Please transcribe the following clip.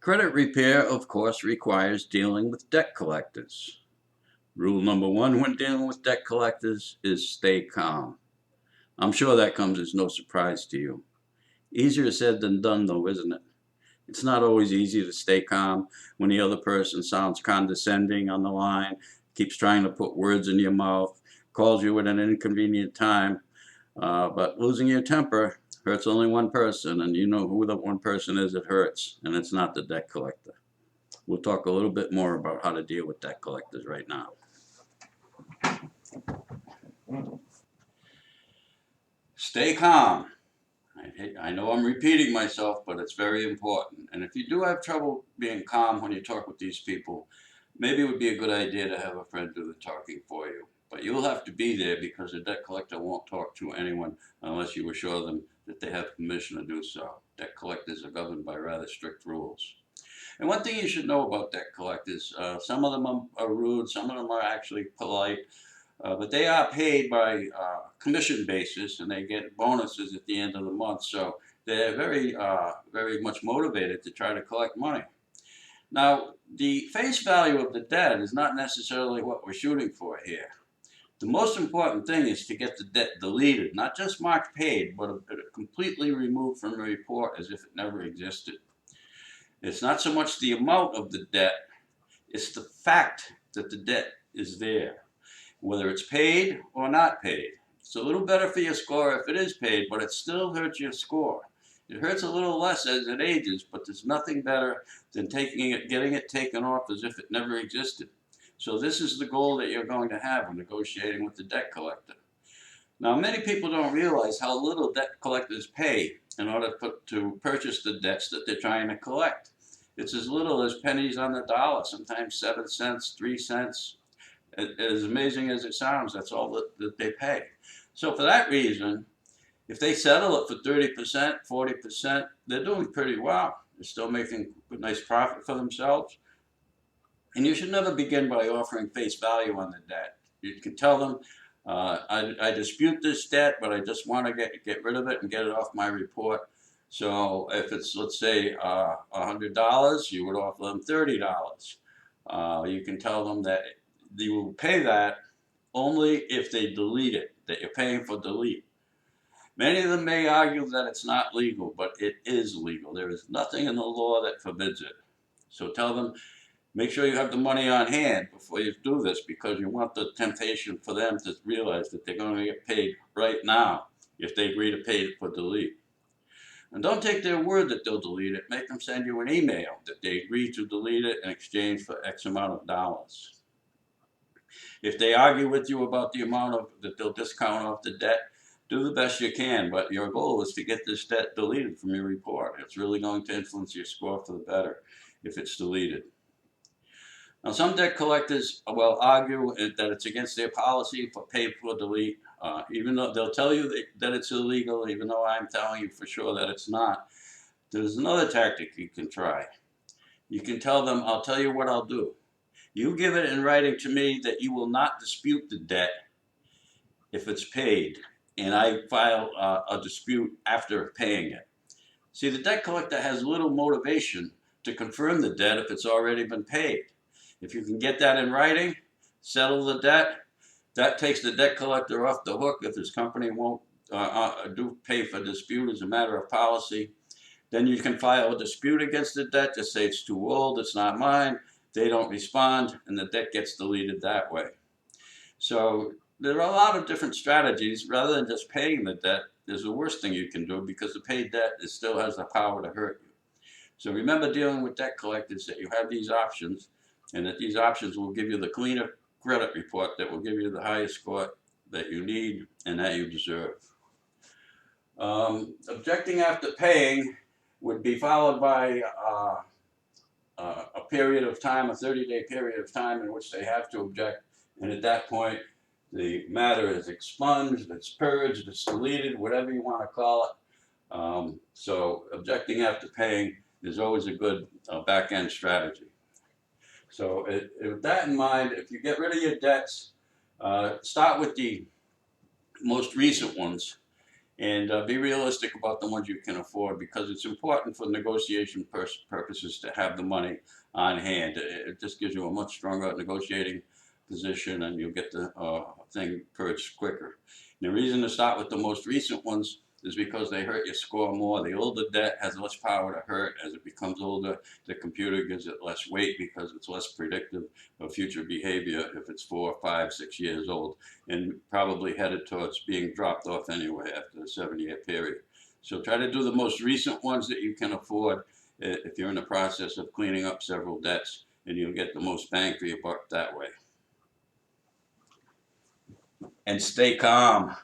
Credit repair, of course, requires dealing with debt collectors. Rule number one when dealing with debt collectors is stay calm. I'm sure that comes as no surprise to you. Easier said than done, though, isn't it? It's not always easy to stay calm when the other person sounds condescending on the line, keeps trying to put words in your mouth, calls you at an inconvenient time. But losing your temper hurts only one person, and you know who the one person is it hurts, and it's not the debt collector. We'll talk a little bit more about how to deal with debt collectors right now. Stay calm. I know I'm repeating myself, but it's very important. And if you do have trouble being calm when you talk with these people, maybe it would be a good idea to have a friend do the talking for you. But you'll have to be there because the debt collector won't talk to anyone unless you assure them that they have permission to do so. Debt collectors are governed by rather strict rules. And one thing you should know about debt collectors, some of them are rude, some of them are actually polite, but they are paid by commission basis, and they get bonuses at the end of the month. So they're very much motivated to try to collect money. Now, the face value of the debt is not necessarily what we're shooting for here. The most important thing is to get the debt deleted, not just marked paid, but completely removed from the report as if it never existed. It's not so much the amount of the debt, it's the fact that the debt is there, whether it's paid or not paid. It's a little better for your score if it is paid, but it still hurts your score. It hurts a little less as it ages, but there's nothing better than getting it taken off as if it never existed. So this is the goal that you're going to have when negotiating with the debt collector. Now, many people don't realize how little debt collectors pay in order to purchase the debts that they're trying to collect. It's as little as pennies on the dollar, sometimes 7 cents, 3 cents. As amazing as it sounds, that's all that they pay. So for that reason, if they settle it for 30%, 40%, they're doing pretty well. They're still making a nice profit for themselves. And you should never begin by offering face value on the debt. You can tell them, I dispute this debt, but I just want to get rid of it and get it off my report. So if it's, let's say, $100, you would offer them $30. You can tell them that you will pay that only if they delete it, that you're paying for delete. Many of them may argue that it's not legal, but it is legal. There is nothing in the law that forbids it. So tell them, make sure you have the money on hand before you do this, because you want the temptation for them to realize that they're going to get paid right now if they agree to pay for delete. And don't take their word that they'll delete it. Make them send you an email that they agree to delete it in exchange for X amount of dollars. If they argue with you about the amount that they'll discount off the debt, do the best you can, but your goal is to get this debt deleted from your report. It's really going to influence your score for the better if it's deleted. Now, some debt collectors will argue that it's against their policy for pay for delete, even though they'll tell you that it's illegal, even though I'm telling you for sure that it's not. There's another tactic you can try. You can tell them, I'll tell you what I'll do. You give it in writing to me that you will not dispute the debt if it's paid, and I file a dispute after paying it. See, the debt collector has little motivation to confirm the debt if it's already been paid. If you can get that in writing, settle the debt, that takes the debt collector off the hook if his company won't do pay for dispute as a matter of policy. Then you can file a dispute against the debt, just say it's too old, it's not mine. They don't respond, and the debt gets deleted that way. So there are a lot of different strategies. Rather than just paying the debt is the worst thing you can do, because the paid debt still has the power to hurt you. So remember, dealing with debt collectors, that you have these options, and that these options will give you the cleaner credit report that will give you the highest score that you need and that you deserve. Objecting after paying would be followed by a period of time, a 30-day period of time in which they have to object, and at that point the matter is expunged, it's purged, it's deleted, whatever you want to call it. So objecting after paying is always a good back-end strategy. So with that in mind, if you get rid of your debts, start with the most recent ones, And be realistic about the ones you can afford, because it's important for negotiation purposes to have the money on hand. It just gives you a much stronger negotiating position, and you'll get the thing purged quicker. And the reason to start with the most recent ones is because they hurt your score more. The older debt has less power to hurt. As it becomes older, the computer gives it less weight because it's less predictive of future behavior if it's 4, 5, 6 years old, and probably headed towards being dropped off anyway after a 7-year period. So try to do the most recent ones that you can afford if you're in the process of cleaning up several debts, and you'll get the most bang for your buck that way. And stay calm.